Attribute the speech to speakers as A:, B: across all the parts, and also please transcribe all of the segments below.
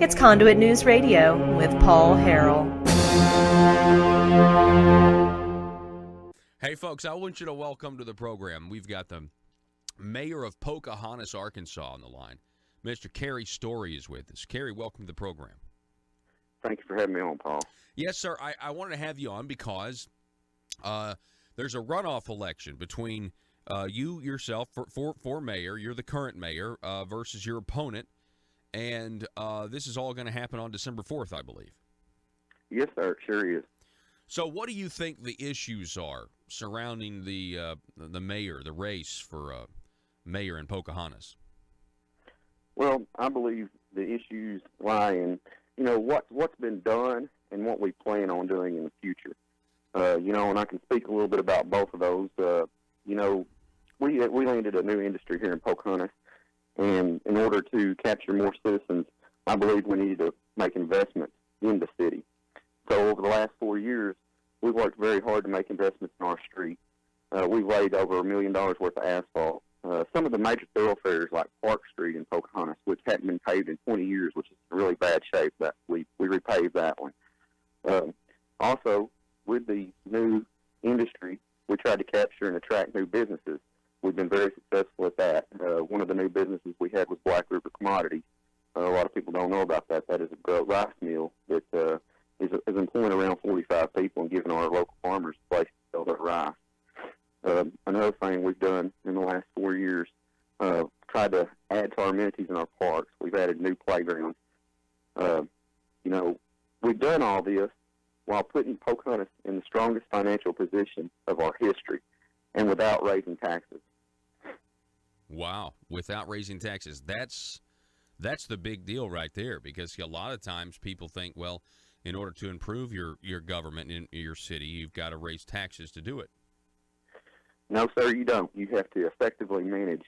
A: It's Conduit News Radio with Paul Harrell.
B: Hey, folks, I want you to welcome to the program. We've got the mayor of Pocahontas, Arkansas on the line. Mr. Kary Story is with us. Kary, welcome to the program.
C: Thank you for having me on, Paul.
B: Yes, sir. I wanted to have you on because there's a runoff election between you yourself for mayor. You're the current mayor versus your opponent. And this is all going to happen on December 4th, I believe.
C: Yes, sir. It sure is.
B: So what do you think the issues are surrounding the mayor, the race for mayor in Pocahontas?
C: Well, I believe the issues lie in, what's been done and what we plan on doing in the future. And I can speak a little bit about both of those. We landed a new industry here in Pocahontas, and in order to capture more citizens, I believe we needed to make investments in the city. So over the last 4 years, we've worked very hard to make investments in our street. We've laid over $1 million worth of asphalt. Some of the major thoroughfares like Park Street in Pocahontas, which hadn't been paved in 20 years, which is in really bad shape, that we repaved that one. Also, with the new industry, we tried to capture and attract new businesses. We've been very successful at that. One of the new businesses we had was Black River Commodities. A lot of people don't know about that. That is a rice mill that is employing around 45 people and giving our local farmers a place to sell their rice. Another thing we've done in the last 4 years, tried to add to our amenities in our parks. We've added new playgrounds. We've done all this while putting Pocahontas in the strongest financial position of our history and without raising taxes.
B: Wow, without raising taxes. That's the big deal right there, because a lot of times people think, well, in order to improve your government in your city, you've got to raise taxes to do it.
C: No, sir, you don't. You have to effectively manage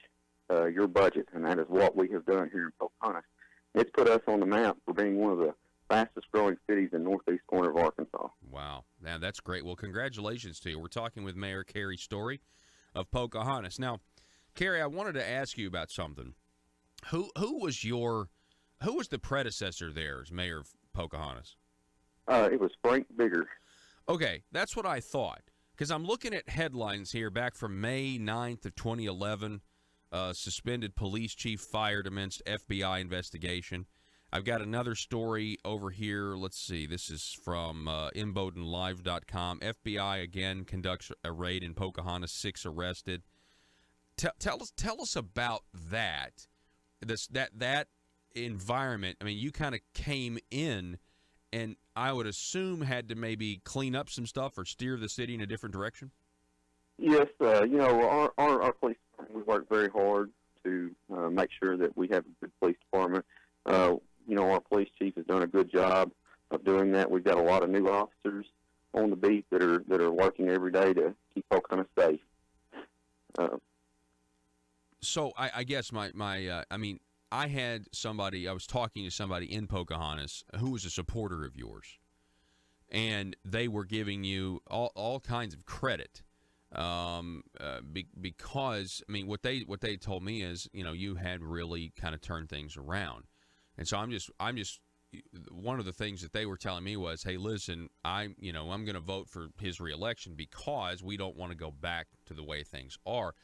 C: your budget, and that is what we have done here in Pocahontas. It's put us on the map for being one of the fastest-growing cities in northeast corner of Arkansas.
B: Wow. Now, that's great. Well, congratulations to you. We're talking with Mayor Kary Story of Pocahontas. Now, Kary, I wanted to ask you about something. Who was the predecessor there as mayor of Pocahontas?
C: It was Frank Bigger.
B: Okay, that's what I thought. Because I'm looking at headlines here back from May 9th of 2011. Suspended police chief fired amidst FBI investigation. I've got another story over here. Let's see. This is from InBowdenLive.com. FBI again conducts a raid in Pocahontas. 6 arrested. Tell us about that. That environment. I mean, you kind of came in, and I would assume had to maybe clean up some stuff or steer the city in a different direction.
C: Yes, our police department, we work very hard to make sure that we have a good police department. Our police chief has done a good job of doing that. We've got a lot of new officers on the beat that are working every day to keep Pocahontas safe.
B: So I guess I had somebody, I was talking to somebody in Pocahontas who was a supporter of yours, and they were giving you all kinds of credit because, what they told me is, you had really kind of turned things around. And so I'm just one of the things that they were telling me was, hey, listen, I'm going to vote for his reelection because we don't want to go back to the way things are.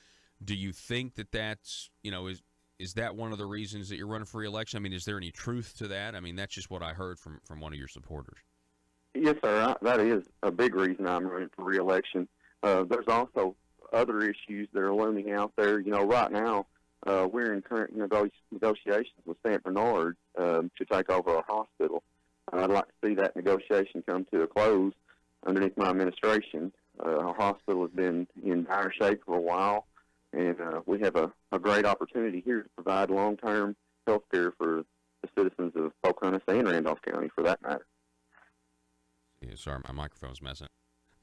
B: Do you think that's, is that one of the reasons that you're running for reelection? Is there any truth to that? That's just what I heard from one of your supporters.
C: Yes, sir. That is a big reason I'm running for reelection. There's also other issues that are looming out there. Right now, we're in current negotiations with St. Bernard to take over our hospital. I'd like to see that negotiation come to a close underneath my administration. Our hospital has been in dire shape for a while, and we have a great opportunity here to provide long-term health care for the citizens of Pocahontas and Randolph County, for that matter.
B: Yeah, sorry, my microphone's messing.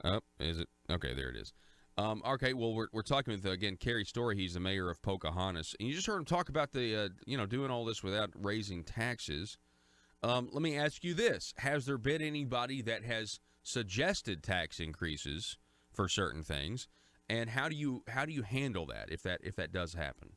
B: Oh, is it? Okay, there it is. Okay, well, we're talking with, again, Kary Story. He's the mayor of Pocahontas. And you just heard him talk about the, doing all this without raising taxes. Let me ask you this. Has there been anybody that has suggested tax increases for certain things? And how do you handle that if that does happen?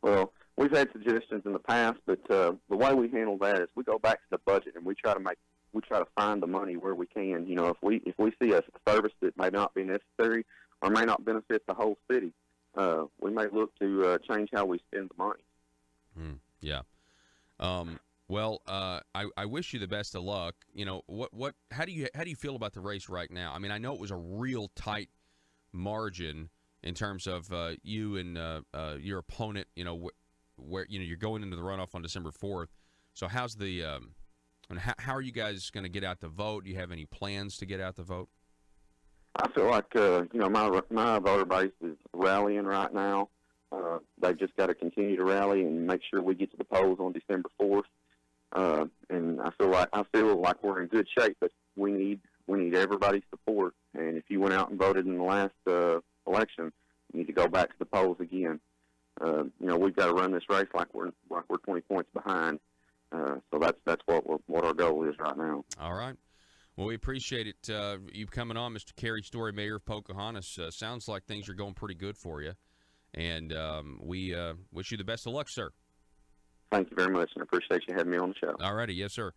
C: Well, we've had suggestions in the past, but the way we handle that is we go back to the budget and we try to find the money where we can. You know, if we see a service that may not be necessary or may not benefit the whole city, we may look to change how we spend the money.
B: Yeah. Well, I wish you the best of luck. You know, how do you feel about the race right now? I mean, I know it was a real tight margin in terms of you and your opponent. You know, where you're going into the runoff on December 4th. So how's the how are you guys going to get out the vote? Do you have any plans to get out the vote?
C: I feel like my voter base is rallying right now. They've just got to continue to rally and make sure we get to the polls on December 4th. And I feel like we're in good shape, but we need everybody's support. And if you went out and voted in the last election, you need to go back to the polls again. We've got to run this race like we're 20 points behind. So that's what our goal is right now.
B: All right. Well, we appreciate it. You coming on, Mr. Kary Story, Mayor of Pocahontas. Sounds like things are going pretty good for you. And we wish you the best of luck, sir.
C: Thank you very much, and I appreciate you having me on the show.
B: All righty. Yes, sir.